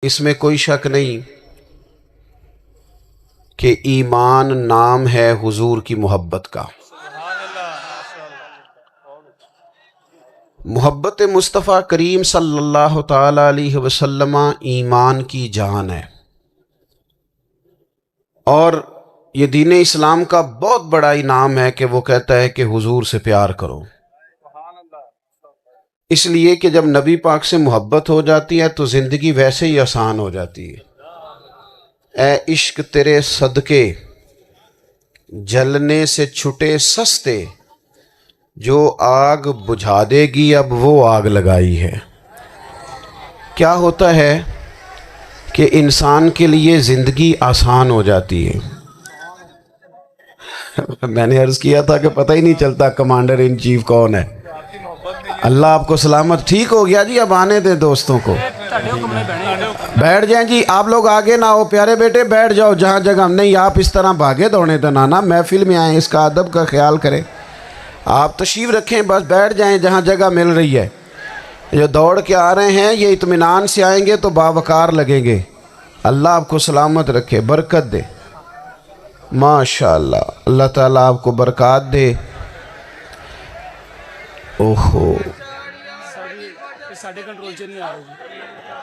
اس میں کوئی شک نہیں کہ ایمان نام ہے حضور کی محبت کا۔ محبت مصطفیٰ کریم صلی اللہ تعالی علیہ وسلم ایمان کی جان ہے، اور یہ دین اسلام کا بہت بڑا انعام ہے کہ وہ کہتا ہے کہ حضور سے پیار کرو۔ اس لیے کہ جب نبی پاک سے محبت ہو جاتی ہے تو زندگی ویسے ہی آسان ہو جاتی ہے۔ اے عشق تیرے صدقے جلنے سے چھٹے سستے، جو آگ بجھا دے گی اب وہ آگ لگائی ہے۔ کیا ہوتا ہے کہ انسان کے لیے زندگی آسان ہو جاتی ہے۔ میں نے عرض کیا تھا کہ پتہ ہی نہیں چلتا کمانڈر ان چیف کون ہے۔ اللہ آپ کو سلامت، ٹھیک ہو گیا جی، اب آنے دیں دوستوں کو، بیٹھ جائیں جی، آپ لوگ آگے نہ ہو پیارے بیٹے، بیٹھ جاؤ جہاں جگہ نہیں، آپ اس طرح بھاگے دوڑے تو نانا، محفل میں آئیں، اس کا ادب کا خیال کریں، آپ تشریف رکھیں، بس بیٹھ جائیں جہاں جگہ مل رہی ہے۔ جو دوڑ کے آ رہے ہیں یہ اطمینان سے آئیں گے تو باوقار لگیں گے۔ اللہ آپ کو سلامت رکھے، برکت دے، ماشاءاللہ، اللہ تعالیٰ آپ کو برکات دے۔ اوہو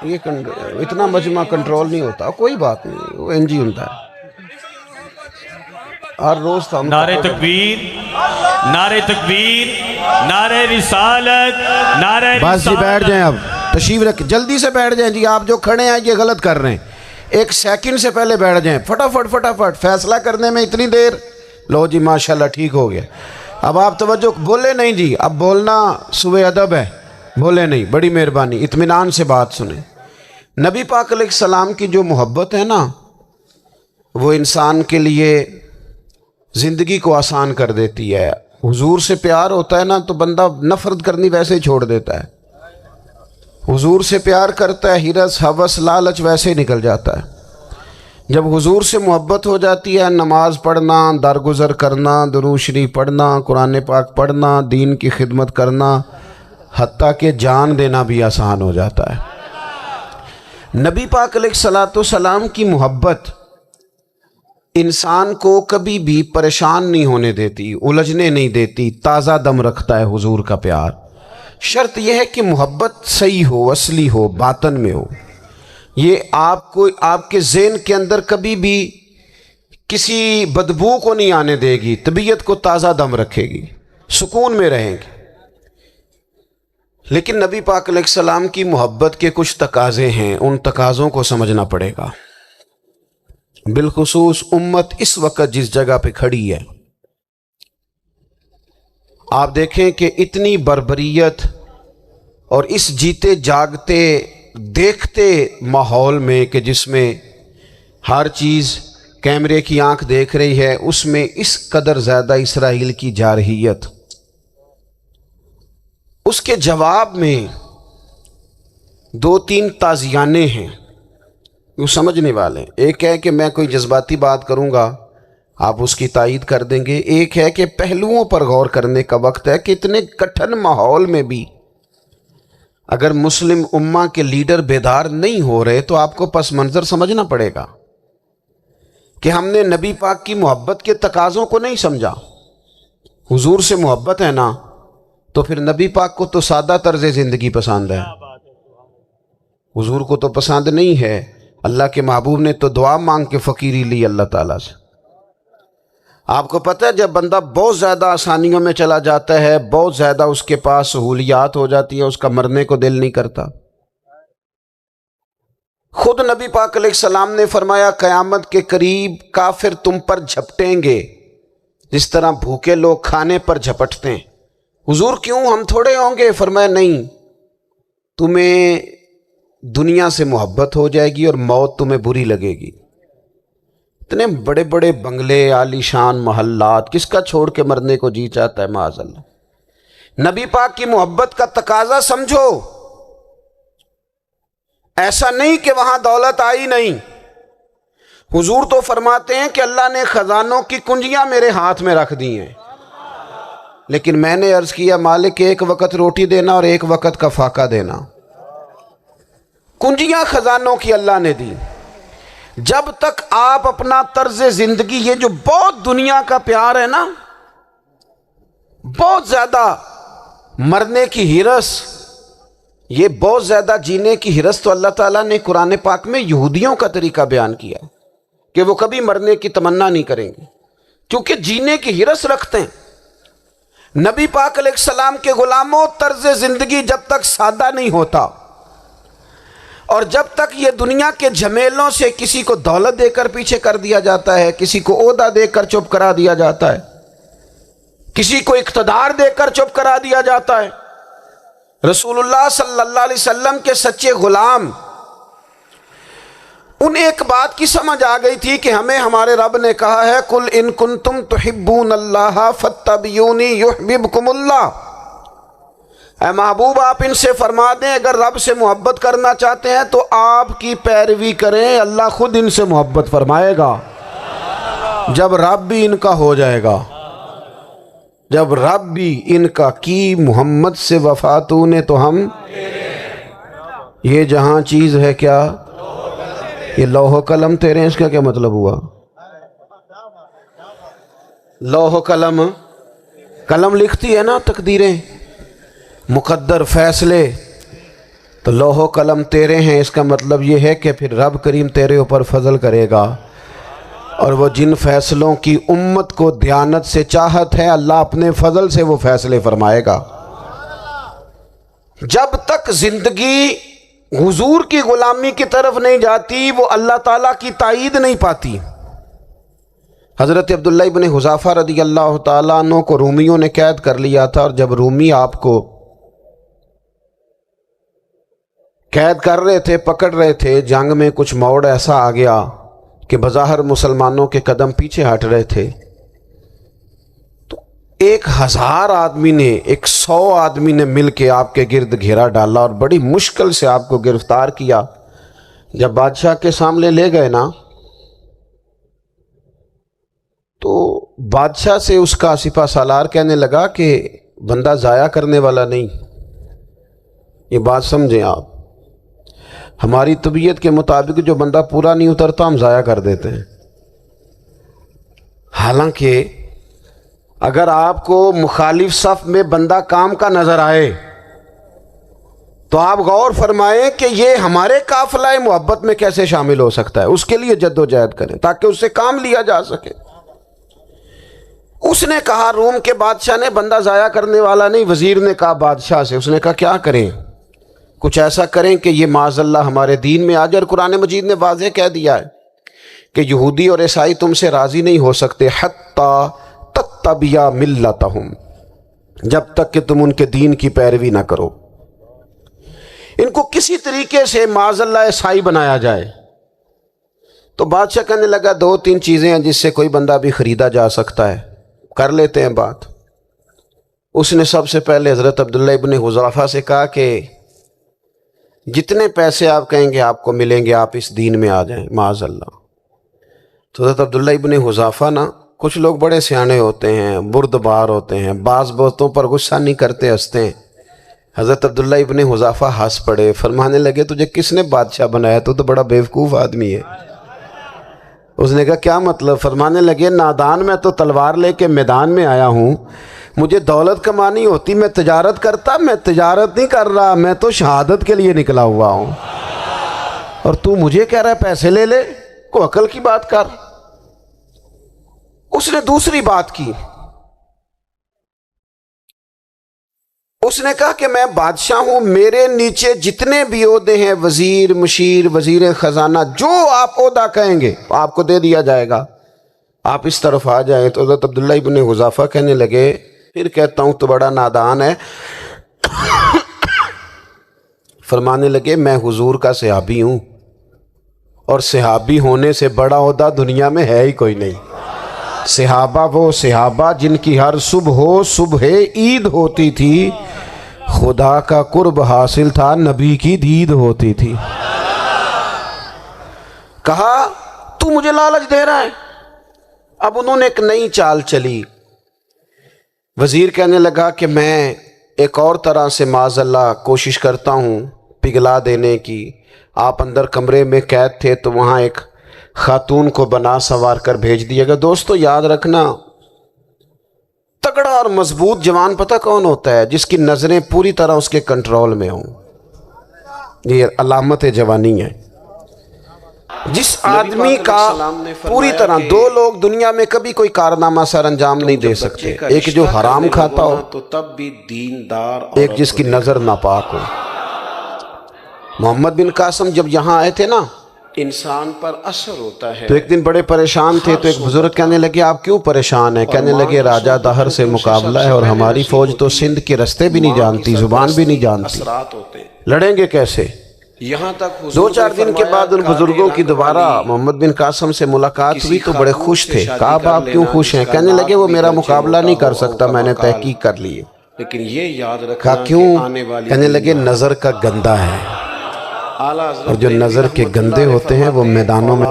یہ اتنا مجمع کنٹرول نہیں ہوتا، کوئی بات نہیں، وہ انجی ہوتا ہے ہر روز تھا۔ نعرہ تکبیر، نعرہ تکبیر، نعرہ رسالت، نعرہ رسالت۔ بس جی بیٹھ جائیں، اب تشریف رکھ، جلدی سے بیٹھ جائیں جی، آپ جو کھڑے ہیں یہ غلط کر رہے ہیں، ایک سیکنڈ سے پہلے بیٹھ جائیں، فٹافٹ فٹافٹ، فیصلہ کرنے میں اتنی دیر، لو جی ماشاءاللہ ٹھیک ہو گیا۔ اب آپ توجہ، بولے نہیں جی، اب بولنا سوء ادب ہے، بولے نہیں، بڑی مہربانی، اطمینان سے بات سنیں۔ نبی پاک علیہ السلام کی جو محبت ہے نا، وہ انسان کے لیے زندگی کو آسان کر دیتی ہے۔ حضور سے پیار ہوتا ہے نا تو بندہ نفرت کرنی ویسے ہی چھوڑ دیتا ہے۔ حضور سے پیار کرتا ہے، ہرس ہوس لالچ ویسے ہی نکل جاتا ہے۔ جب حضور سے محبت ہو جاتی ہے، نماز پڑھنا، درگزر کرنا، درود شریف پڑھنا، قرآن پاک پڑھنا، دین کی خدمت کرنا، حتیٰ کہ جان دینا بھی آسان ہو جاتا ہے۔ نبی پاک علیہ السلام کی محبت انسان کو کبھی بھی پریشان نہیں ہونے دیتی، الجھنے نہیں دیتی، تازہ دم رکھتا ہے حضور کا پیار۔ شرط یہ ہے کہ محبت صحیح ہو، اصلی ہو، باطن میں ہو۔ یہ آپ کو، آپ کے ذہن کے اندر کبھی بھی کسی بدبو کو نہیں آنے دے گی، طبیعت کو تازہ دم رکھے گی، سکون میں رہیں گے۔ لیکن نبی پاک علیہ السلام کی محبت کے کچھ تقاضے ہیں، ان تقاضوں کو سمجھنا پڑے گا۔ بالخصوص امت اس وقت جس جگہ پہ کھڑی ہے، آپ دیکھیں کہ اتنی بربریت اور اس جیتے جاگتے دیکھتے ماحول میں کہ جس میں ہر چیز کیمرے کی آنکھ دیکھ رہی ہے، اس میں اس قدر زیادہ اسرائیل کی جارحیت، اس کے جواب میں دو تین تازیانے ہیں وہ سمجھنے والے۔ ایک ہے کہ میں کوئی جذباتی بات کروں گا، آپ اس کی تائید کر دیں گے۔ ایک ہے کہ پہلوؤں پر غور کرنے کا وقت ہے کہ اتنے کٹھن ماحول میں بھی اگر مسلم امہ کے لیڈر بیدار نہیں ہو رہے تو آپ کو پس منظر سمجھنا پڑے گا کہ ہم نے نبی پاک کی محبت کے تقاضوں کو نہیں سمجھا۔ حضور سے محبت ہے نا تو پھر نبی پاک کو تو سادہ طرز زندگی پسند ہے، حضور کو تو پسند نہیں ہے۔ اللہ کے محبوب نے تو دعا مانگ کے فقیری لی اللہ تعالیٰ سے۔ آپ کو پتہ ہے جب بندہ بہت زیادہ آسانیوں میں چلا جاتا ہے، بہت زیادہ اس کے پاس سہولیات ہو جاتی ہے، اس کا مرنے کو دل نہیں کرتا۔ خود نبی پاک علیہ السلام نے فرمایا قیامت کے قریب کافر تم پر جھپٹیں گے جس طرح بھوکے لوگ کھانے پر جھپٹتے ہیں۔ حضور کیوں، ہم تھوڑے ہوں گے؟ فرمایا نہیں، تمہیں دنیا سے محبت ہو جائے گی اور موت تمہیں بری لگے گی۔ اتنے بڑے بڑے بنگلے، عالی شان محلات، کس کا چھوڑ کے مرنے کو جی چاہتا ہے معاذ اللہ۔ نبی پاک کی محبت کا تقاضا سمجھو، ایسا نہیں کہ وہاں دولت آئی نہیں۔ حضور تو فرماتے ہیں کہ اللہ نے خزانوں کی کنجیاں میرے ہاتھ میں رکھ دی ہیں، لیکن میں نے عرض کیا مالک ایک وقت روٹی دینا اور ایک وقت کا فاقہ دینا۔ کنجیاں خزانوں کی اللہ نے دی. جب تک آپ اپنا طرز زندگی، یہ جو بہت دنیا کا پیار ہے نا، بہت زیادہ مرنے کی ہرس، یہ بہت زیادہ جینے کی ہرس، تو اللہ تعالیٰ نے قرآن پاک میں یہودیوں کا طریقہ بیان کیا ہے کہ وہ کبھی مرنے کی تمنا نہیں کریں گے کیونکہ جینے کی ہرس رکھتے ہیں. نبی پاک علیہ السلام کے غلاموں، طرز زندگی جب تک سادہ نہیں ہوتا اور جب تک یہ دنیا کے جھمیلوں سے کسی کو دولت دے کر پیچھے کر دیا جاتا ہے، کسی کو عہدہ دے کر چپ کرا دیا جاتا ہے، کسی کو اقتدار دے کر چپ کرا دیا جاتا ہے، رسول اللہ صلی اللہ علیہ وسلم کے سچے غلام، انہیں ایک بات کی سمجھ آ گئی تھی کہ ہمیں ہمارے رب نے کہا ہے قُلْ إِن كُنتُمْ تُحِبُّونَ اللَّهَ فَاتَّبِعُونِي يُحْبِبْكُمُ اللَّهُ. اے محبوب آپ ان سے فرما دیں اگر رب سے محبت کرنا چاہتے ہیں تو آپ کی پیروی کریں، اللہ خود ان سے محبت فرمائے گا جب رب بھی ان کا ہو جائے گا. جب رب بھی ان کا کی محمد سے وفاتوں نے تو ہم، یہ جہاں چیز ہے کیا، یہ لوح و قلم تیرے ہیں، اس کا کیا مطلب ہوا؟ لوح و قلم، قلم لکھتی ہے نا تقدیریں، مقدر فیصلے، تو لوح و قلم تیرے ہیں، اس کا مطلب یہ ہے کہ پھر رب کریم تیرے اوپر فضل کرے گا، اور وہ جن فیصلوں کی امت کو دیانت سے چاہت ہے اللہ اپنے فضل سے وہ فیصلے فرمائے گا. جب تک زندگی حضور کی غلامی کی طرف نہیں جاتی وہ اللہ تعالیٰ کی تائید نہیں پاتی. حضرت عبداللہ ابن حذافہ رضی اللہ تعالیٰ عنہ کو رومیوں نے قید کر لیا تھا، اور جب رومی آپ کو قید کر رہے تھے، پکڑ رہے تھے، جنگ میں کچھ موڑ ایسا آ گیا کہ بظاہر مسلمانوں کے قدم پیچھے ہٹ رہے تھے، تو 1000 آدمی نے، 100 آدمی نے مل کے آپ کے گرد گھیرا ڈالا اور بڑی مشکل سے آپ کو گرفتار کیا. جب بادشاہ کے سامنے لے گئے نا تو بادشاہ سے اس کا سپہ سالار کہنے لگا کہ بندہ ضائع کرنے والا نہیں. یہ بات سمجھیں آپ، ہماری طبیعت کے مطابق جو بندہ پورا نہیں اترتا ہم ضائع کر دیتے ہیں. حالانکہ اگر آپ کو مخالف صف میں بندہ کام کا نظر آئے تو آپ غور فرمائیں کہ یہ ہمارے قافلہ محبت میں کیسے شامل ہو سکتا ہے، اس کے لیے جد و جہد کریں تاکہ اس سے کام لیا جا سکے. اس نے کہا روم کے بادشاہ نے بندہ ضائع کرنے والا نہیں. وزیر نے کہا بادشاہ سے، اس نے کہا کیا کریں، کچھ ایسا کریں کہ یہ معاذ اللہ ہمارے دین میں آ جائے. اور قرآن مجید نے واضح کہہ دیا ہے کہ یہودی اور عیسائی تم سے راضی نہیں ہو سکتے حتی تتبع ملتہم، جب تک کہ تم ان کے دین کی پیروی نہ کرو. ان کو کسی طریقے سے معاذ اللہ عیسائی بنایا جائے. تو بادشاہ کہنے لگا 2-3 چیزیں ہیں جس سے کوئی بندہ بھی خریدا جا سکتا ہے، کر لیتے ہیں بات. اس نے سب سے پہلے حضرت عبداللہ ابن حذافہ سے کہا کہ جتنے پیسے آپ کہیں گے آپ کو ملیں گے، آپ اس دین میں آ جائیں معاذ اللہ. تو حضرت عبداللہ ابن حذافہ نا، کچھ لوگ بڑے سیانے ہوتے ہیں، بردبار ہوتے ہیں، بعض باتوں پر غصہ نہیں کرتے، ہنستے ہیں. حضرت عبداللہ ابن حذافہ ہنس پڑے، فرمانے لگے تجھے کس نے بادشاہ بنایا، تو بڑا بیوقوف آدمی ہے. اس نے کہا کیا مطلب؟ فرمانے لگے نادان میں تو تلوار لے کے میدان میں آیا ہوں، مجھے دولت کمانی ہوتی میں تجارت کرتا، میں تجارت نہیں کر رہا، میں تو شہادت کے لیے نکلا ہوا ہوں، اور تو مجھے کہہ رہا ہے پیسے لے لے، کو عقل کی بات کر. اس نے دوسری بات کی، اس نے کہا کہ میں بادشاہ ہوں، میرے نیچے جتنے بھی عہدے ہیں، وزیر، مشیر، وزیر خزانہ، جو آپ عہدہ کہیں گے آپ کو دے دیا جائے گا، آپ اس طرف آ جائیں. تو حضرت عبداللہ ابن حذافہ کہنے لگے پھر کہتا ہوں تو بڑا نادان ہے. فرمانے لگے میں حضور کا صحابی ہوں، اور صحابی ہونے سے بڑا عہدہ دنیا میں ہے ہی کوئی نہیں. صحابہ وہ صحابہ جن کی ہر صبح عید ہوتی تھی، خدا کا قرب حاصل تھا، نبی کی دید ہوتی تھی. کہا تو مجھے لالچ دے رہا ہے. اب انہوں نے ایک نئی چال چلی. وزیر کہنے لگا کہ میں ایک اور طرح سے معاذ اللہ کوشش کرتا ہوں پگھلا دینے کی. آپ اندر کمرے میں قید تھے تو وہاں ایک خاتون کو بنا سنوار کر بھیج دیا گیا۔ دوستو یاد رکھنا، تگڑا اور مضبوط جوان پتہ کون ہوتا ہے؟ جس کی نظریں پوری طرح اس کے کنٹرول میں ہوں، یہ علامت جوانی ہے۔ جس آدمی کا پوری طرح، دو لوگ دنیا میں کبھی کوئی کارنامہ سر انجام نہیں دے سکتے، ایک جو حرام کھاتا ہو، تو تب بھی دیندار، ایک جس کی نظر ناپاک ہو۔ محمد بن قاسم جب یہاں آئے تھے نا، انسان پر اثر ہوتا ہے۔ تو ایک دن بڑے پریشان تھے، تو ایک بزرگ کہنے لگے آپ کیوں پریشان ہیں؟ کہنے لگے راجہ دہر سے مقابلہ ہے اور ہماری فوج تو سندھ کے رستے بھی نہیں جانتی، زبان بھی نہیں جانتی، اثرات ہوتے ہیں۔ لڑیں گے کیسے؟ یہاں تک دو چار دن کے بعد ان بزرگوں کی دوبارہ محمد بن قاسم سے ملاقات ہوئی تو بڑے خوش تھے۔ کہا آپ کیوں خوش ہیں؟ کہنے لگے وہ میرا مقابلہ نہیں کر سکتا، میں نے تحقیق کر لی ہے۔ لیکن یہ یاد رکھنا کہا کیوں؟ کہنے لگے نظر کا گندہ ہے، اور جو نظر کے گندے ہوتے ہیں وہ میدانوں میں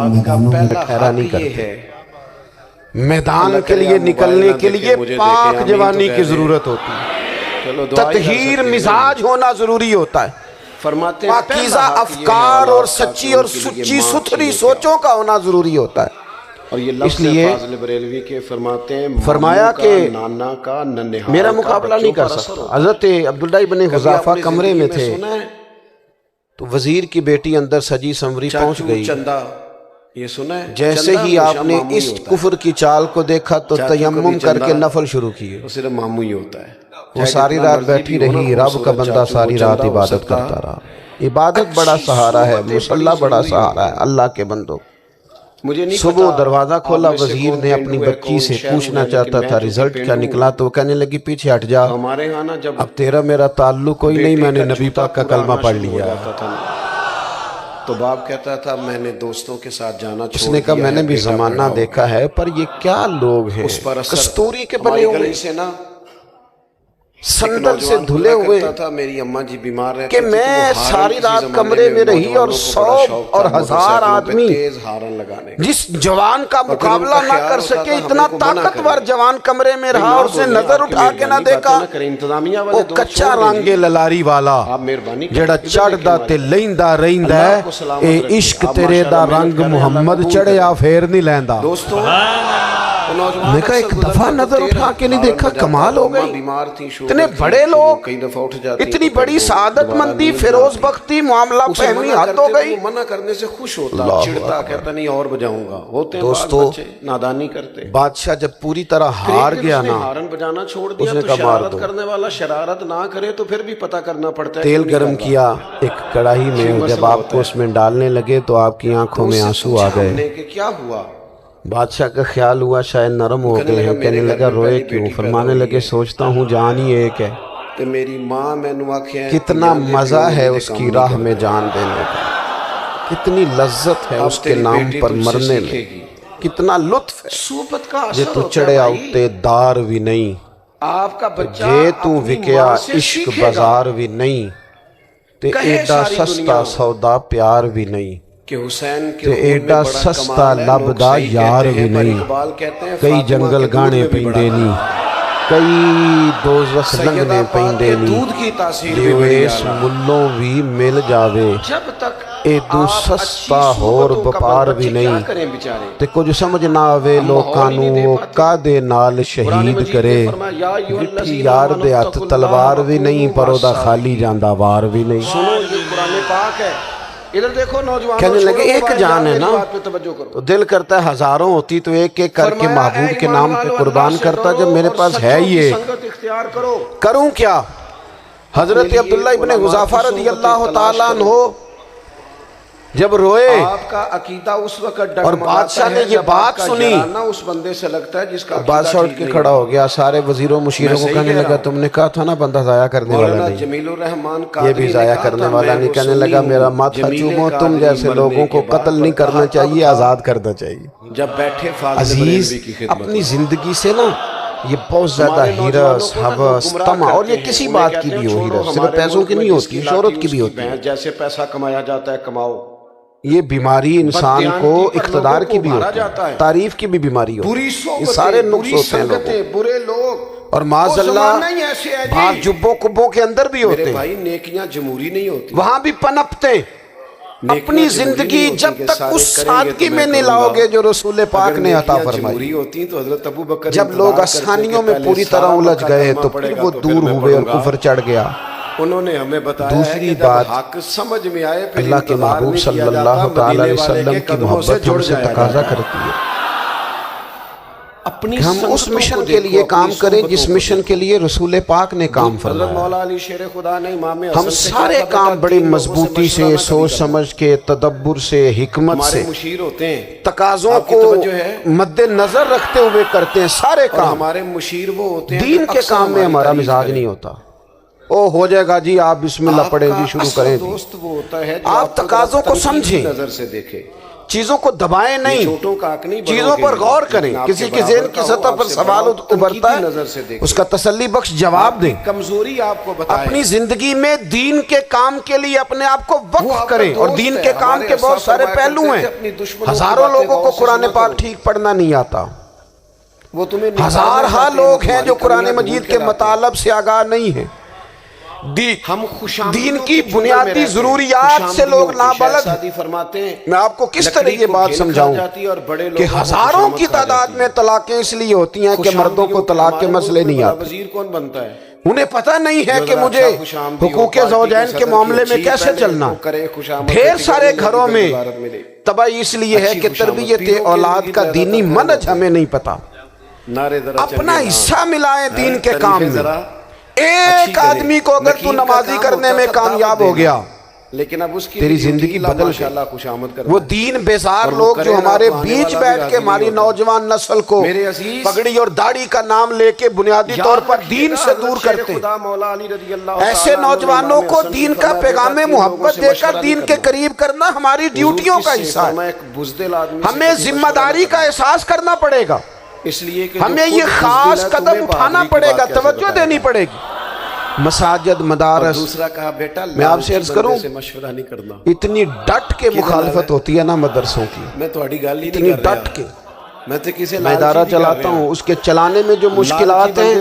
ٹھہرا نہیں کرتے۔ میدان کے لیے نکلنے کے لیے پاک جوانی کی ضرورت ہوتی ہے، تطہیر مزاج ہونا ضروری ہوتا ہے، فرماتے ہیں پاکیزہ افکار اور سچی اور سچی ستھری سوچوں کا ہونا ضروری ہوتا ہے۔ اور یہ اس لیے فاضل بریلوی کے فرماتے ہیں فرمایا کہ نانا کا ننہال میرا مقابلہ نہیں کر سکتا۔ حضرت عبداللہ ابن حذافہ کمرے میں تھے تو وزیر کی بیٹی اندر سجی سنوری پہنچ گئی۔ چندہ، یہ سنا ہے؟ جیسے ہی آپ نے اس کفر کی چال کو دیکھا تو تیمم کر کے نفل شروع کیے۔ وہ صرف ماموں ہی ہوتا ہے۔ وہ ساری رات بیٹھی رہی، رب کا بندہ ساری رات عبادت کرتا رہا۔ عبادت بڑا سہارا ہے، مصلی بڑا سہارا ہے اللہ کے بندوں۔ صبح دروازہ کھولا، وزیر نے اپنی بچی سے پوچھنا چاہتا تھا رزلٹ کیا نکلا، تو وہ کہنے لگی پیچھے ہٹ جا، ہمارے ہاں نا جب اب تیرا میرا تعلق کوئی نہیں، میں نے نبی پاک کا کلمہ پڑھ لیا۔ تو باپ کہتا تھا میں نے دوستوں کے ساتھ جانا چھوڑ اس نے کہا میں نے بھی زمانہ دیکھا ہے، پر یہ کیا لوگ ہیں کستوری کے بنے ہوئے، سندل سے دھلے ہوئے، میری اماں جی بیمار رہتے کہ میں ساری رات کمرے میں رہی اور 100 اور 1000 آدمی جس جوان کا مقابلہ نہ کر سکے، اتنا طاقتور جوان کمرے میں رہا اور اسے نظر اٹھا کے نہ دیکھا۔ وہ کچا رانگے للاری والا جڑا چڑھ دا تے لیندا رہندا ہے، اے عشق تیرے دا رنگ محمد چڑھیا پھیر نہیں لیندا۔ میں کہا ایک دفعہ نظر اٹھا کے نہیں دیکھا، کمال ہو گئی۔ اتنے بڑے لوگ، اتنی بڑی سعادت مندی، فیروز بختی، معاملہ فہمی حد ہو گئی۔ منع کرنے سے خوش ہوتا، چڑھتا، کہتا نہیں اور بجاؤں گا۔ ہوتے ہیں دوستو، بچے نادانی کرتے۔ بادشاہ جب پوری طرح ہار گیا نا، ہارن بجانا چھوڑ دیا تو شرارت کرنے والا شرارت نہ کرے تو پھر بھی پتہ کرنا پڑتا ہے۔ تیل گرم کیا ایک کڑاہی میں، جب آپ کو اس میں ڈالنے لگے تو آپ کی آنکھوں میں آنسو آ گئے۔ کیا ہوا؟ بادشاہ کا خیال ہوا شاید نرم ہو گئے ہیں، کہنے لگا روئے کیوں؟ فرمانے لگے سوچتا ہوں جان ہی ایک ہے، میری ماں میں کتنا مزہ ہے اس کی راہ میں جان دینے کا، کتنی لذت ہے اس کے نام پر مرنے میں، کتنا لطف ہے جے تو چڑھیا اتے دار بھی نہیں، جے تو وکیا عشق بازار بھی نہیں، تے ایڈا سستا سودا پیار بھی نہیں، کہ حسین تے ایڈا سستا لبدا یار بھی نہیں، کئی جنگل گانے پیندے نہیں، کئی دوزخ لنگنے پیندے نہیں، دیویس ملوں بھی مل جاوے، ایدو سستا ہور بپار بھی نہیں، تے کچھ سمجھ نہ آوے لوکانوں وہ قادے نال شہید کرے، گٹھی یار دے ہاتھ تلوار بھی نہیں، پر دا خالی جاندہ وار بھی نہیں۔ سنو یہ قرآن پاک ہے، ادھر دیکھو نوجوان، کہنے لگے ایک جان ہے نا، تو دل کرتا ہے ہزاروں ہوتی تو ایک ایک کر کے محبوب کے نام پہ قربان کرتا، جب میرے پاس ہے یہ کروں کیا؟ حضرت عبداللہ ابن حذافہ رضی اللہ تعالیٰ عنہ جب روئے آپ کا عقیدہ اس وقت اور بادشاہ نے یہ بات سنی، اس بندے سے لگتا ہے جس کا بادشاہ اٹھ کے کھڑا ہو گیا، سارے وزیروں مشیروں کو کہنے لگا تم نے کہا تھا نا بندہ ضائع کرنے والا نہیں، جمیل الرحمن یہ بھی ضائع کرنے والا نہیں۔ کہنے لگا میرا ماتھا چومو، تم جیسے لوگوں کو قتل نہیں کرنا چاہیے، آزاد کرنا چاہیے۔ جب بیٹھے عزیز اپنی زندگی سے نا یہ بہت زیادہ ہیرس، حوث، طمع، اور یہ کسی بات کی بھی ہو، ہیرس صرف پیسوں کی نہیں ہوتی، شہرت کی بھی ہوتی ہے، جیسے پیسہ کمایا جاتا ہے کماؤ۔ یہ بیماری انسان کو اقتدار کی بھی ہوتی ہے، تعریف کی بھی بیماری ہوتی ہے، یہ سارے نقص ہوتے ہیں لوگوں، برے لوگ، اور معاذ اللہ بعض جبوں کبوں کے اندر بھی ہوتے ہیں، بھائی نیکیاں جمہوری نہیں ہوتی، وہاں بھی پنپتے، اپنی زندگی جب تک اس سادگی میں نہیں لاؤ گے جو رسول پاک نے عطا فرمائی. جب لوگ آسانیوں میں پوری طرح الجھ گئے تو پھر وہ دور ہوئے اور کفر چڑھ گیا. انہوں نے ہمیں بتایا دوسری کہ جب بات حق سمجھ میں آئے اللہ کے محبوب صلی اللہ تعالی علیہ وسلم کی محبت ہم سے تقاضا کرتی ہے کہ ہم اس مشن کے لیے کام کریں جس مشن کے لیے رسول پاک نے کام فرمایا. مولا علی شیر خدا نے امام ہم سارے کام بڑی مضبوطی سے سوچ سمجھ کے تدبر سے حکمت سے مشیر ہوتے ہیں تقاضوں کو مد نظر رکھتے ہوئے کرتے ہیں. سارے کام ہمارے مشیر وہ ہوتے ہیں. دین کے کام میں ہمارا مزاج نہیں ہوتا. او ہو جائے گا جی آپ بسم اللہ پڑھیں جی شروع کریں جی. دوست وہ ہوتا ہے آپ تقاضوں کو سمجھیں, نظر سے دیکھیں, چیزوں کو دبائیں نہیں, چھوٹوں کا حق نہیں, چیزوں پر غور کریں. کسی کے ذہن کی سطح پر سوال ابھرتا ہے اس کا تسلی بخش جواب دیں. کمزوری آپ کو بتائیں. اپنی زندگی میں دین کے کام کے لیے اپنے آپ کو وقف کریں. اور دین کے کام کے بہت سارے پہلو ہیں. ہزاروں لوگوں کو قرآن پاک ٹھیک پڑھنا نہیں آتا. ہزارہا لوگ ہیں جو قرآن مجید کے مطالب سے آگاہ نہیں ہیں. دین کی بنیادی ضروریات سے لوگ نابلد ہیں. میں آپ کو کس طرح یہ بات سمجھاؤں کہ ہزاروں کی تعداد میں طلاقیں اس لیے ہوتی ہیں کہ مردوں کو طلاق کے مسئلے نہیں آتے. وزیر کون بنتا ہے؟ انہیں پتہ نہیں ہے کہ مجھے حقوق زوجین کے معاملے میں کیسے چلنا. ڈھیر سارے گھروں میں تباہی اس لیے ہے کہ تربیت اولاد کا دینی منہج ہمیں نہیں پتا. اپنا حصہ ملائیں دین کے کام میں. ایک آدمی کو اگر تو نمازی کرنے میں کامیاب ہو گیا لیکن اب اس کی تیری زندگی بدل گئی. وہ دین بیزار لوگ جو ہمارے بیچ بیٹھ کے ہماری نوجوان نسل کو پگڑی اور داڑھی کا نام لے کے بنیادی طور پر دین سے دور کرتے ہیں, ایسے نوجوانوں کو دین کا پیغام محبت دے کر دین کے قریب کرنا ہماری ڈیوٹیوں کا حصہ ہے. ہمیں ذمہ داری کا احساس کرنا پڑے گا. اس لیے کہ ہمیں یہ خاص قدم اٹھانا پڑے گا, توجہ دینی پڑے گی. مساجد, مدارس. دوسرا کہا بیٹا میں آپ سے عرض کروں مشورہ نہیں کرنا. اتنی ڈٹ کے مخالفت ہوتی ہے نا مدرسوں کی, میں تھوڑی گل ہی اتنی نہیں کر ڈٹ کے. میں تو کسی میں ادارہ چلاتا ہوں, اس کے چلانے میں جو مشکلات ہیں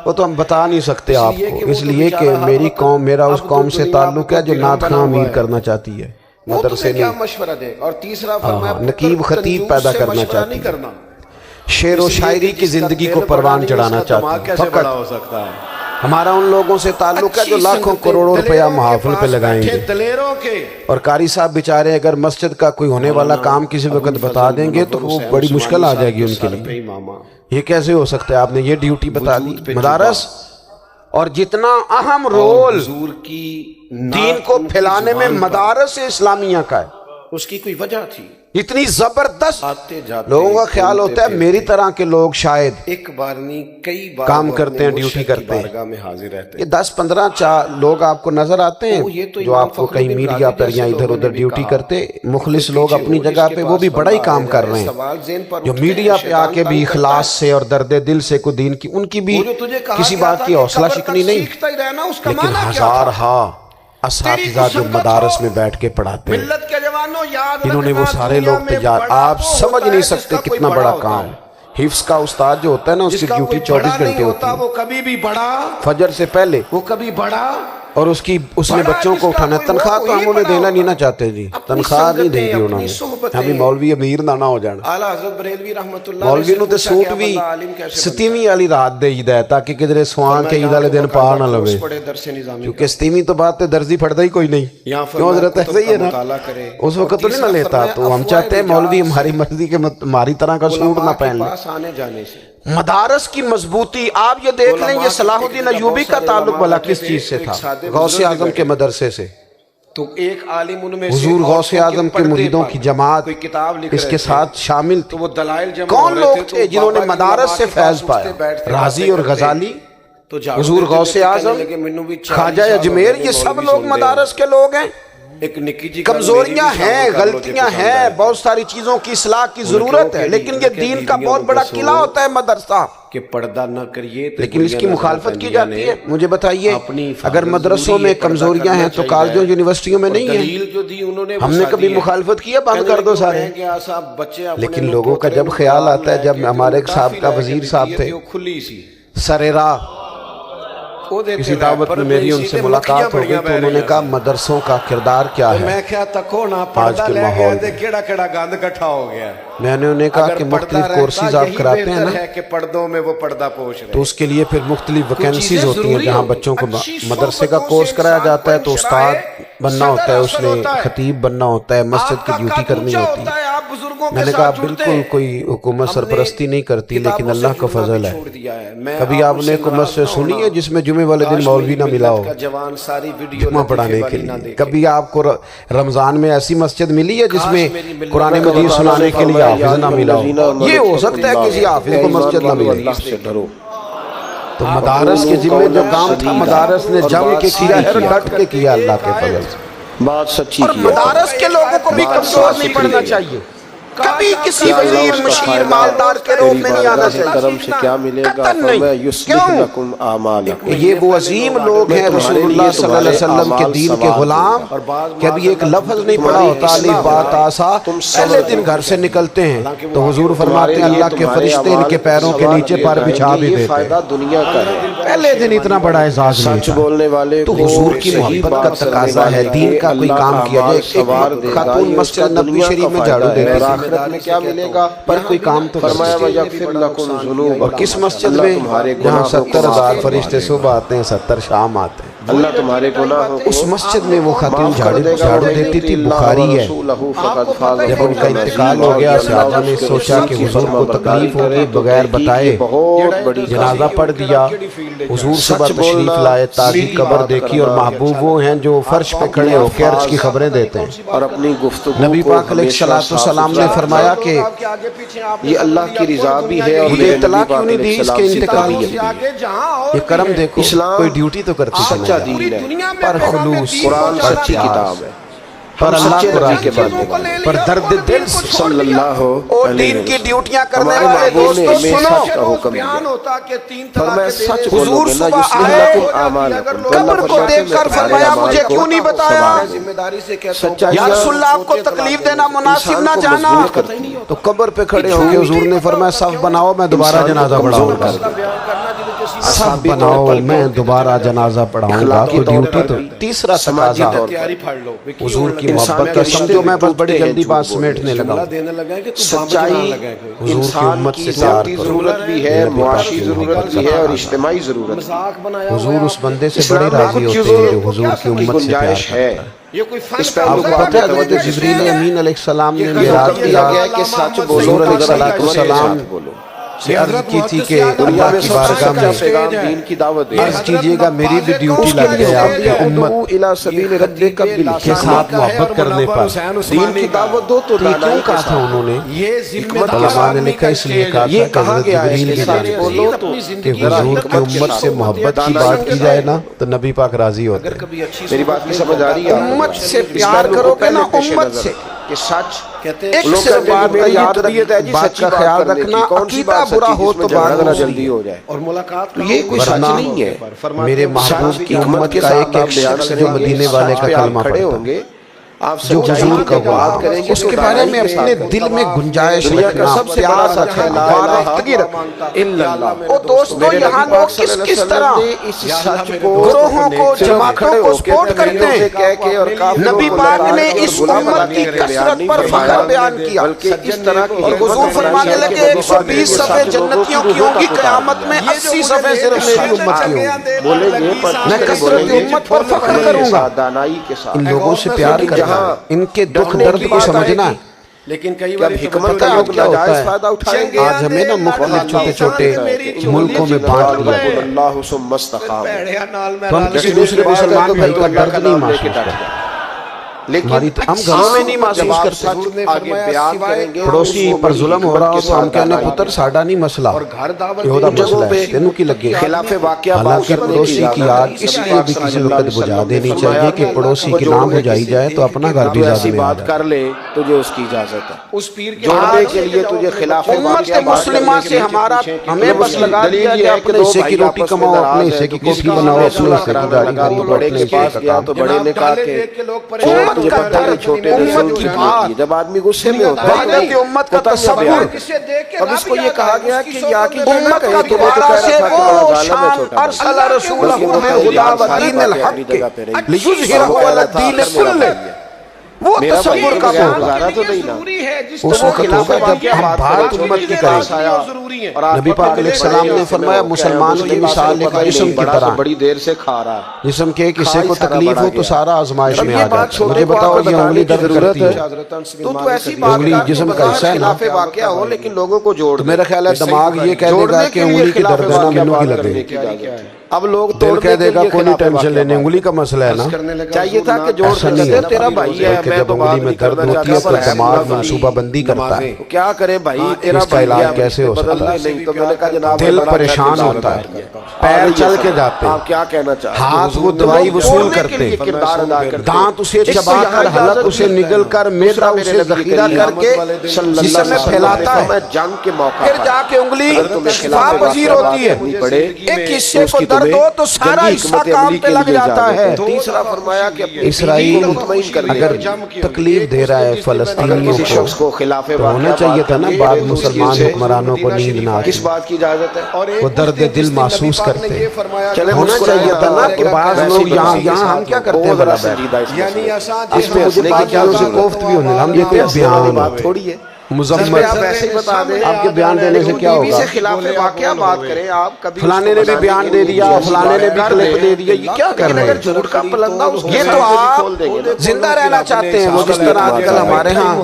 وہ تو ہم بتا نہیں سکتے آپ کو, اس لیے کہ میری قوم, میرا اس قوم سے تعلق ہے جو نعت خواں امیر کرنا چاہتی ہے, مدرسے کیا نہیں. مشورہ دے. اور تیسرا فرمایا نقیب خطیب پیدا کرنا چاہتی ہے, شعر و شاعری کی زندگی کو پروان چڑھانا چاہتی ہے. فقط ہو سکتا ہے ہمارا ان لوگوں سے تعلق ہے جو لاکھوں کروڑوں روپیہ محافل پہ لگائیں گے. دلیروں کے اور قاری صاحب بیچارے اگر مسجد کا کوئی ہونے والا کام کسی وقت بتا دیں گے تو وہ بڑی مشکل آ جائے گی ان کے لیے. یہ کیسے ہو سکتا ہے, آپ نے یہ ڈیوٹی بتا دی. مدارس اور جتنا اہم رول دین کو پھیلانے میں مدارس اسلامیہ کا ہے, اس کی کوئی وجہ تھی. اتنی زبردست لوگوں کا خیال ہوتا ہے میری طرح کے لوگ شاید ایک بار نہیں کئی بار کام کرتے ہیں, ڈیوٹی کرتے ہیں. یہ 10-15 لوگ آپ کو نظر آتے ہیں جو آپ کو کہیں میڈیا پر یا ادھر ادھر ڈیوٹی کرتے. مخلص لوگ اپنی جگہ پہ, وہ بھی بڑا ہی کام کر رہے ہیں, جو میڈیا پہ آ کے بھی اخلاص سے اور درد دل سے کو دین کی, ان کی بھی کسی بات کی حوصلہ شکنی نہیں. لیکن ہزارہا اساتذہ جو مدارس میں بیٹھ کے پڑھاتے ہیں, انہوں نے وہ سارے لوگ تیار, آپ سمجھ نہیں سکتے کتنا بڑا کام. حفظ کا استاد جو ہوتا ہے نا, اس کی ڈیوٹی 24 گھنٹے ہوتی ہے. وہ کبھی بھی بڑا, فجر سے پہلے وہ کبھی بڑا, اور اس نے بچوں کو اٹھانا. تنخواہ تو ہم انہیں دینا نہیں نہ چاہتے جی, تنخواہ نہیں دیں گے انہوں نے. ہمیں مولوی امیر نہ ہو جانا. اعلیٰ حضرت بریلوی رحمت اللہ مولوی نو تے سوٹ بھی 7ویں والی رات دے عید ہے تاکہ کدھر سوان کے عید والے دن پا نہ لوے, کیونکہ 7ویں تو بات تے درزی پھڑتا ہی کوئی نہیں. کیوں حضرت ایسے ہی ہے نا, اس وقت تو نہیں نہ لیتا. تو ہم چاہتے ہیں مولوی ہماری مرضی کے ہماری طرح کا سوٹ نہ پہن لیں. مدارس کی مضبوطی آپ یہ دیکھ لیں, یہ صلاح الدین ایوبی کا تعلق بھلا کس چیز سے تھا؟ غوث اعظم کے مدرسے سے. تو ایک عالم ان میں حضور غوث اعظم کے مریدوں کی جماعت اس کے ساتھ شامل تھی. کون لوگ تھے جنہوں نے مدارس سے فیض پایا؟ رازی اور غزالی, حضور غوث اعظم, خواجہ اجمیر, یہ سب لوگ مدارس کے لوگ ہیں. کمزوریاں ہیں, غلطیاں ہیں, بہت ساری چیزوں کی اصلاح کی ضرورت ہے, لیکن یہ دین کا بہت بڑا قلعہ ہوتا ہے مدرسہ, کہ پردہ نہ کریے, لیکن اس کی مخالفت کی جاتی ہے. مجھے بتائیے اگر مدرسوں میں کمزوریاں ہیں تو کالجوں یونیورسٹیوں میں نہیں ہیں؟ ہم نے کبھی مخالفت کیا بند کر دو سارے. لیکن لوگوں کا جب خیال آتا ہے, جب ہمارے ایک سابقہ وزیر صاحب تھے سر راہ, کسی دعوت میں میری ان سے ملاقات ہو گئی تو انہوں نے کہا مدرسوں کا کردار کیا ہے میں کیا تکو نہ آج پردہ کے لے ماحول گئے میں؟ کیڑا کیڑا گند کٹھا ہو گیا. میں نے انہیں کہا کہ مختلف کورسز آپ کراتے ہیں نا ہے کہ پردوں میں وہ پردہ پوش رہے. تو اس کے لیے پھر مختلف ویکینسیز ہوتی ہیں جہاں بچوں کو مدرسے کا کورس کرایا جاتا ہے تو استاد بننا ہوتا ہے, اس نے خطیب بننا ہوتا ہے, مسجد کی ڈیوٹی کرنی ہوتی ہے. میں نے کہا بالکل کوئی حکومت سرپرستی نہیں کرتی لیکن اللہ کا فضل ہے. کبھی آپ نے حکومت سے سنی ہے جس میں جمعے والے دن مولوی نہ ملا ہو جمعہ پڑھانے کے لیے؟ کبھی آپ کو رمضان میں ایسی مسجد ملی ہے جس میں قرآن مجید سنانے کے لیے حافظ نہ ملا ہو؟ یہ ہو سکتا ہے کسی حافظ کو مسجد نہ ملی. تو مدارس کے ذمہ جو کام تھا مدارس نے جم کے کیا ہے اور ڈٹ کے کیا اللہ کے فضل سے. بات سچی اور مدارس کے لوگوں کو بھی کمزور نہیں پڑنا چاہیے. کبھی کسی وزیر مشیر مالدار کے روپ میں نہیں آنا چاہیے. کرم سے کیا ملے گا؟ قطعاً نہیں. یصلح لکم اعمالکم. یہ وہ عظیم لوگ ہیں رسول اللہ صلی اللہ علیہ وسلم کے دین کے غلام کہ ابھی ایک لفظ نہیں پڑا ہوتا الف با تا سا پہلے دن گھر سے نکلتے ہیں تو حضور فرماتے ہیں اللہ کے فرشتے ان کے پیروں کے نیچے پر بچھا بھی دیتے فائدہ ہیں. دنیا کا ہے. پہلے دن اتنا بڑا اعزاز نہیں سچ تھا. بولنے والے تو حضور کی محبت کا تقاضا ہے, دین کا کوئی کام کیا جائے. ایک خاتون مسجد نبوی شریف میں جھاڑو دیتی اور تھی, آخرت میں کیا ملے گا؟ پر کوئی کام تو فرمایا کرتی. وَيَغْفِرْ لَكُمْ ذُنُوبَكُمْ. اور کس مسجد میں جہاں 70,000 فرشتے صبح آتے ہیں 70 شام آتے ہیں. اللہ تمہارے گناہوں کو اس مسجد میں وہ خاتون جھاڑو دیتی تھی. بخاری ہے. جب ان کا انتقال ہو گیا صحابہ نے سوچا کہ حضور کو تکلیف ہوگی, بغیر بتائے جنازہ پڑھ دیا. حضور صبح تشریف لائے, تازی قبر دیکھی اور محبوب وہ ہیں جو فرش پہ کھڑے ہو کے عرش کی خبریں دیتے ہیں. اور اپنی گفتگو نبی پاک علیہ الصلوۃ والسلام نے فرمایا کہ یہ اللہ کی رضا بھی ہے اور مجھے اطلاع کیوں نہیں دی اس کے انتقال کی؟ یہ کرم دیکھو, کوئی ڈیوٹی تو کرتی سچا نہیں, دین ہے. پر خلوص, قرآن پر سچی پیار, کتاب ہے. پر اللہ سچے قرآن نبی کے بندے بنے. پر درد دل سے صلی اللہ اور دین کی ڈیوٹیاں کرنے ہمارے والے محبوب نے دوستوں ہمیں سنو. سچ کا حکم دیا. فرمایا سچ حضور بولو گے نا صبح یصلح آئے, لکم اعمالکم. تو اللہ قبر کو فرماتے ہیں دیکھ کر میں تمہارے فرمایا اعمال مجھے کو کیوں نہیں بتایا؟ سچائی یا رسول اللہ آپ کو تکلیف دینا مناسب نہ جانا. تو قبر پہ کھڑے ہو کے حضور نے فرمایا صف بناؤ میں دوبارہ جنازہ پڑھاؤں گا. صف بناؤ میں دوبارہ جنازہ پڑھاؤں گا. تو ڈیوٹی تو تیسرا تقاضا حضور کی محبت کا. سمجھو میں بس بڑی جلدی بات سمیٹنے لگا ہوں. سچائی حضور کی انسان امت کی سے پیار ذاتی کرو. ضرورت بھی ہے, معاشی ضرورت بھی ہے اور اجتماعی ضرورت بھی ہے. حضور اس بندے سے بڑے اسلام میں راضی کچھ ہوتے ہیں جو چیزوں حضور کی کی امت سے پیار گنجائش کرتا ہے. ہے. اس آپ کو پتہ ہے حضرت جبریل امین علیہ السلام نے معراج کیا گیا کہ سچ بولو, حضور علیہ سچ السلام بولو. سے عرض کی تھی کہ دنیا اللہ میں کی سب سے بارگاہ سچا میں پیغام دین کی دعوت دے. عرض کیجئے گا میری بھی ڈیوٹی لگ جائے آپ کی امت الى سبیل ربک کے بالحکمہ. ساتھ محبت کرنے پر. دین کی دعوت دو تو تو یہ کیوں دانائی کہا کے تھا ساتھ. انہوں نے؟ حکمت علماء نے لکھا اس لیے کہا یہ تھا کہ کہا حضرت گیا ہے جبریل کہ کی سچ جانب بولو تو کہ حضور کی امت سے محبت کی بات کی جائے نا تو نبی پاک راضی ہوتے ہیں. میری بات کی سمجھ آ رہی ہے؟ امت سے پیار کرو گے نا, امت سے. کہ سچ ایک صرف بات کا یاد رکھ, بات کا خیال رکھنا, عقیدہ برا ہو تو بات نہ جلدی ہو جائے. اور ملاقات تو یہ کوئی سچ ورنہ نہیں ہے. میرے محبوب کی امت کا ایک ایک شخص جو مدینے والے کا کلمہ کھڑے پڑھتا ہوں گے, آپ جو سچائی حضور کا کی بات کریں گے اس تو کے بارے میں دانائی کے اپنے ساتھ. دل میں گنجائش دنیا کا رکھنا, سب سے بڑا پیار سچ ہے رکھنا, لا الہ وابستگی رکھنا. الا اللہ. او دوستو یہاں لوگ کس کس طرح اس سچ کو گروہوں کو, جماعتوں کو سپورٹ کرتے ہیں. نبی پاک نے اس امت کی کثرت پر فخر بیان کیا بلکہ اس طرح کی اور حضور فرمانے لگے 120 صفحے جنتیوں کی ہوں گی, قیامت میں 80 صفحے صرف میری امت کی ہوں گی. بولیں گے میں کثرت امت پر فخر کروں گا. دانائی کے ساتھ. ان لوگوں سے پیار کرنا, ان کے دکھ درد کو سمجھنا. لیکن کئی جب حکمت کا لوگ ناجائز فائدہ اٹھائیں گے, آج ہمیں نا مختلف چھوٹے چھوٹے ملکوں میں بانٹ دیا گیا. اللہ ثم استقام. تو ہم کسی دوسرے مسلمان بھائی کا درد نہیں محسوس کرتے. ہماری ہم گھروں میں نہیں محسوس کرتے. آگے بیان کریں گے, پڑوسی پر ظلم ہو رہا ہو تو ہم کہنے پتر ساڑا نہیں مسئلہ, یہ دا مسئلہ ہے, تینوں کی لگے. خلاف واقعہ بات حالانکہ کرنے پڑوسی کی آگ اس لیے بھی کسی وقت بجھا دینی چاہیے کہ پڑوسی کی نام بجھائی جائے تو اپنا گھر بھی ایسی زیادہ میں آ بات جائے. کر لے تجھے اس کی اجازت ہے. اس پیر کے جوڑنے کے لیے تجھے خلاف امت مسلمہ سے ہمارا ہمیں بس لگا دیا کہ اپنے حصے کی روٹی کماؤ, اپنے حصے کی کوٹھی بناؤ, اپنے حصے کی گاڑی خریدو, بڑے اپنے کے حصے پاس کا گیا کام. تو بڑے نے کہا کہ امت یہ کا بتائیے درد، چھوٹے امت کی بات، جب آدمی غصے میں ہوتا ہے وحدت امت کا تصور، اب اس کو یہ کہا گیا کہ یا کہ یہ نہ امت کہے کا کہ وہ تو دوبارہ کہہ سے رہا تھا کہ بڑا وہ ظالم ہے شان چھوٹا ارسل رسولہ بلکہ وہ میں تو ہدا و ساری دین باتیں الحق اپنی جگہ پہ رہی۔ لیظہرہ علی الدین کلہ، وہ میرا تصور بھائی کا بغیر ہوگا۔ گزارا تو نہیں نا، اس وقت ہوگا جب ہم بات امت کی کریں گے۔ نبی پاک علیہ السلام نے فرمایا مسلمان کی مثال ایک جسم کی طرح، بڑی دیر سے کھا رہا ہے، جسم کے ایک حصے کو تکلیف ہو تو سارا آزمائش میں آ جاتا ہے۔ مجھے بتاؤ یہ انگلی درد کرتی ہے، تو ایسی انگلی جسم کا حصہ ہے نا، خلاف واقعہ ہو لیکن لوگوں کو جوڑ تو میرا خیال ہے دماغ یہ کہہ دے گا کہ انگلی کی درد ہے نا مینوں کی لگے، اب لوگ دل کہہ دے گا کوئی نہیں ٹینشن لینے، انگلی کا مسئلہ ہے نا۔ چاہیے تھا کہ جوڑ ایسا نہیں ہے، تیرا بھائی ہے، بلکہ میں جب تو انگلی میں درد ہوتی ہے تو دماغ منصوبہ بندی کرتا ہے، کیا کرے بھائی، تیرا اس کا بھائی علاج کیسے ہو سکتا ہے؟ نہیں تو میں نے کہا جناب دل پریشان ہوتا ہے، پیر چل کے جاتے ہیں، آپ کیا کہنا چاہتے ہیں؟ ہاتھ وہ دوائی وصول کرتے، دانت اسے چبا کر حلق اسے نگل کر میدا اسے ذخیرہ کر کے جسم میں پھیلاتا ہے، جنگ کے موقع پھر جا کے انگلی شفا پذیر ہوتی ہے۔ ایک حصے کو درد ہو تو سارا حصہ کام پہ لگ جاتا ہے۔ تیسرا فرمایا کہ اسرائیل اگر تکلیف دے رہا ہے فلسطینیوں کسی شخص کو خلاف تو ہونا چاہیے تھا نا بعد مسلمان حکمرانوں کو نیند نہ آتی، کس بات کی اجازت ہے؟ وہ درد دل محسوس کرتے، چلے ہونا چاہیے تھا نا کہ بعض لوگ یہاں ہم کیا کرتے ہیں بڑا بیٹھ، اس میں مجھے بعض چیزوں سے کوفت بھی ہونے لگا، ہم دیتے ہیں بیان بات تھوڑی ہے، مذمت، آپ ایسے ہی بتا دیں آپ کے بیان دینے سے کیا ہوگا؟ سے خلاف واقعہ بات کریں آپ کبھی، فلانے نے بھی بیان دے دیا، فلانے نے بھی کلپ دے دیا، یہ کیا کر رہے ہیں؟ جھوٹ کا پلندہ اس یہ تو آپ زندہ رہنا چاہتے ہیں، وہ جس طرح آج کل ہمارے ہاں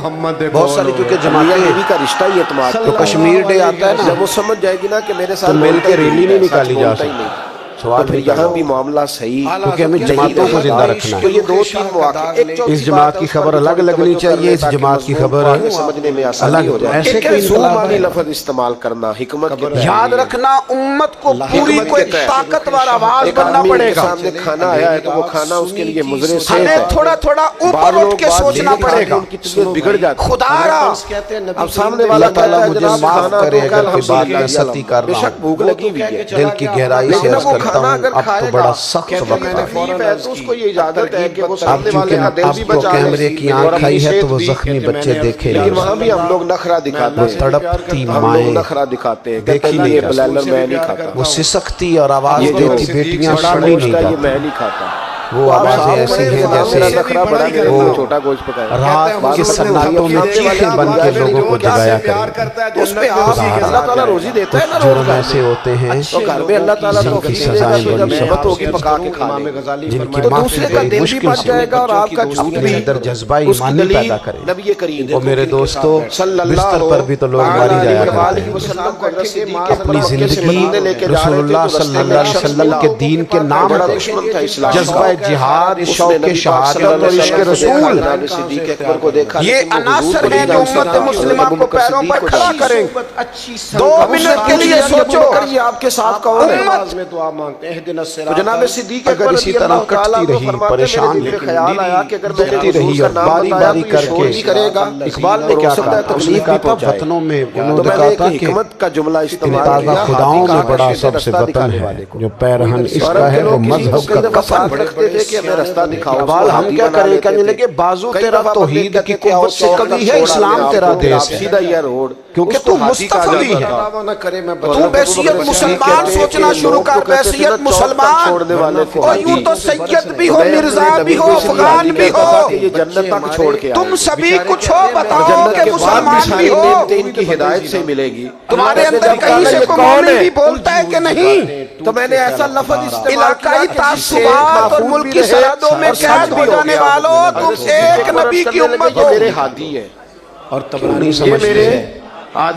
بہت ساری چونکہ جماعتیں کا رشتہ ہی اعتماد تو کشمیر ڈے آتا ہے نا جب وہ سمجھ جائے گی نا کہ میرے ساتھ تو مل کے ریلی نہیں نکالی جا سکتی، سکتی، تو سوال پھر یہاں بھی معاملہ صحیح، کیونکہ ہمیں جماعتوں کو زندہ رکھنا تو ہے۔ یہ دو تین مواقع، ایک اس جماعت کی خبر الگ لگنی چاہیے، اس جماعت کی خبر سمجھنے میں آسانی ہو جائے، ایسے ایک کوئی زبانی لفظ استعمال کرنا حکمت کے تحت، یاد رکھنا امت کو پوری کو ایک طاقتور آواز ایک بننا آدمی پڑے کے گا، سامنے کھانا آیا ہے تو وہ کھانا اس کے لیے مضر صحت ہمیں ہے، تھوڑا تھوڑا اوپر اٹھ کے سوچنا پڑے گا، ان کی طبیعت بگڑ جاتی ہے، خدا را اب سامنے والا اللہ تعالیٰ مجھے جناب معاف کھانا کرے تو اگر کل کوئی بات میں ہم سختی کر بے رہا شک بھوک لگی ہوئی ہے، دل کی گہرائی سے لیکن عرض وہ کرتا کھانا ہوں اگر اب تو کھائے بڑا گا سخت کہتے وقت میں نے ہے، فوراً ہے تو اس کو یہ اجازت ہے کہ وہ اب سامنے والے چونکہ کا دل اب بھی تو بچا لے کیمرے کی آنکھ آئی ہے تو وہ زخمی بچے دیکھے لیکن نہیں، وہاں بھی ہم لوگ نخرہ دکھاتے وہ ہیں، تڑپتی ہم لوگ مائیں نخرہ دکھاتے ہیں، دیکھی کہتے ہیں نہیں یہ جا بلالر میں نہیں کھاتا، وہ سسکتی اور آواز یہ جو دیتی بیٹیاں بڑا سنی گوشت نہیں ہے یہ جاتی، میں نہیں کھاتا، وہ آوازیں ایسی ہیں میرا جیسے نخرہ بڑا میرے وہ لیے چھوٹا گوشت پکایا، رات کے سناتوں میں چیخیں بن کے لوگوں کو جگایا کریں، اس پہ آپ اللہ تعالیٰ روزی دیتا ہے نا جرم روزگار ایسے ہوتے ہیں تو گھر میں اللہ تعالیٰ جن کی توفیق دے گا سزائیں تو جب بڑی شبت ہوگی پکا کے کھا لیں، جن کی تو معافی دوسرے کا بڑی دل بھی مشکل بچ سے جائے گا اور آپ کا جھوٹ اپنے بھی، اندر جذبہ اس کی ایمانی دلیل پیدا کریں۔ نبی کریم وہ میرے دوستو صلی اللہ بستر پر بھی تو لوگ ماری جایا کرتے ہیں، ہیں اپنی زندگی رسول اللہ صلی اللہ علیہ وسلم کے دین کے نام پہ جذبہ جہاد، شوق شہادت اور عشق رسول، یہ عناصر ہیں جو امت مسلمہ کو پیروں پر کھڑا کریں۔ 2 منٹ کے لیے سوچو آپ کے ساتھ کون ہے؟ میں دعا مانگتے ہیں اہدنا تو الصراط جناب صدیق اگر اسی طرح کٹتی رہی پریشان خیال آیا کہ اگر دکھتی رہی اور باری باری کر کے اقبال نے کیا کہا، اس نے کہا تھا وطنوں میں انہوں نے کہا تھا کہ حکمت کا جملہ استعمال تازہ خداؤں میں بڑا سب سے وطن ہے، جو پیرہن اس کا ہے وہ مذہب کا کفن۔ بھڑکتے تھے کہ ہمیں رستہ دکھاؤ، اقبال ہم کیا کریں، کہنے لگے بازو تیرا توحید کی قوت سے کبھی ہے، اسلام تیرا دیس ہے، سیدھا یہ روڈ کیونکہ تو مصطفی ہے، تو بحیثیت مسلمان سوچنا شروع کر، بحیثیت مسلمان، اور یوں تو سید بھی ہو، مرزا بھی ہو، افغان بھی ہو، یہ جنت تک چھوڑ کے تم سبھی کچھ ہو، بتاؤ کہ مسلمان بھی ہو، ان کی ہدایت سے ملے گی۔ تمہارے اندر کہیں سے کوئی مومن بھی بولتا ہے کہ نہیں؟ تو میں نے ایسا لفظ استعمال علاقائی تعصبات اور ملکی سرحدوں میں قید ہو جانے والوں، تم ایک نبی کی امت ہو۔ میرے ہادی ہے اور نہیں سمجھتے ہیں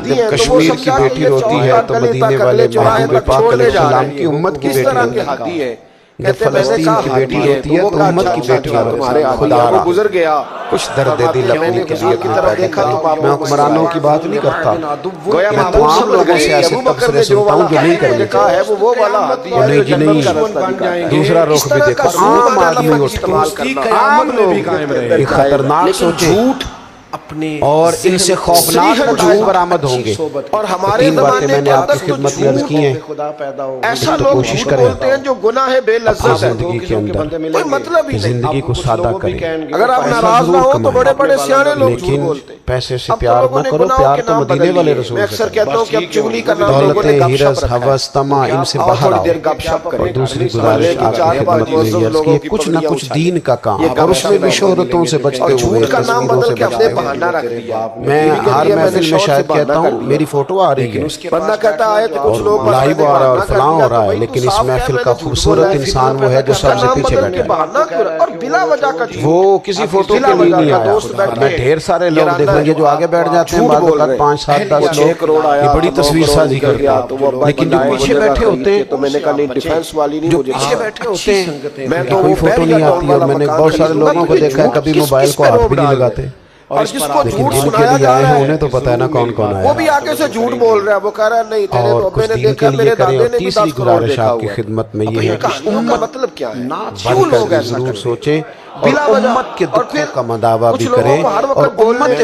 جب کشمیر کی بیٹی روتی ہے تو مدینے والے محبوب پاک علیہ السلام کی امت کی بیٹی روتی ہے، جب فلسطین کی بیٹی روتی ہے تو امت کی بیٹی روتی ہے۔ خدا را گزر گیا کچھ درد دل اپنی کسی کی طرح دیکھا، میں حکمرانوں کی بات نہیں کرتا، میں تمام لوگوں سے ایسے تبصرے سنتا ہوں جو نہیں کرنے کہا ہے وہ والا ہادی ہے نہیں جی نہیں، دوسرا رخ بھی دیکھو، عام آدمی اٹھتا، عام لوگ ایک خطرناک سوچیں اپنے اور ان سے خوفناک نتائج برآمد ہوں گے. اور ہمارے تین باتیں زمانے میں نے کے آپ کی اندر تو خدمت میں عرض کی ہیں. خدا پیدا ہو ایسا تو لوگ کوشش جھوٹ کریں بولتے ہیں جو گناہ بے لذت ہے. زندگی کے اندر کوئی مطلب ہی نہیں. زندگی کو سادہ کریں. اگر آپ ناراض نہ ہو تو بڑے بڑے سیانے لوگ جھوٹ لیکن بولتے ہیں. پیسے سے اب تو پیار لوگوں نہ نے کرو. گناہوں پیار کے تو نام مدینے بدل والے لیے. رسول میں سے اکثر کریں. کہتا ہوں کہ اب چغلی کا نام لوگوں نے دولت گپ ہیرس شپ رکھا ہے. ہوس طمع ان سے اور باہر تھوڑی آؤ. دیر گپ شپ کریں. اور دوسری گزارش آپ کی خدمت میں یہ عرض کی کچھ نہ کچھ دین کا کام اور اس میں بھی شہرتوں سے بچتے ہوئے جھوٹ کا نام تصویروں سے بدل کے بچتے اپنے ہوئے. بہانہ رکھ دیا. میں ہر محفل میں شاید کہتا ہوں میری فوٹو آ رہی ہے بندہ کہتا ہے کہ کچھ لوگ لائیو آ رہا ہے اور فلاں ہو رہا ہے, لیکن اس محفل کا خوبصورت انسان وہ ہے جو سب سے پیچھے بیٹھا ہے. اور بلا وجہ کا جھوٹ. وہ کسی فوٹو کے لیے نہیں آیا. میں ڈھیر سارے لوگ دیکھیں گے جو آگے بیٹھ جاتے ہیں, بعض اوقات 5 7 10 لوگ یہ بڑی تصویر سازی کرتے ہیں, لیکن جو پیچھے بیٹھے ہوتے ہیں تو میں نے کہا نہیں ڈیفینس والی نہیں جو مجھے پیچھے بیٹھے ہوتے ہیں میں کوئی فوٹو نہیں آتی. اور میں نے بہت سارے لوگوں کو دیکھا ہے کبھی موبائل کو ہاتھ بھی نہیں لگاتے, اور جس کو لیکن جھوٹ جن کے سنایا لیے جا آئے رہا ہیں ہے انہیں تو پتہ ہے نا کون کون آیا وہ بھی آگے سے جھوٹ بول رہا ہے. وہ کہہ رہا ہے نہیں تیرے اور تو کچھ نے دین دیکھا کے میرے لیے کریں. دادے اور نے بھی تیسری 10 کروڑ گزارش دیکھا آپ کی ہوا ہے. خدمت میں یہ ہے کہ امت مطلب کیا ہے؟ بن کیوں لوگ کر ایسا ضرور کرتے ہیں؟ سوچیں اور بلا وجہ. امت کے اور دکھوں پھر کا مداوع کچھ بھی لوگوں کریں کو ہر وقت اور بولنے امت کی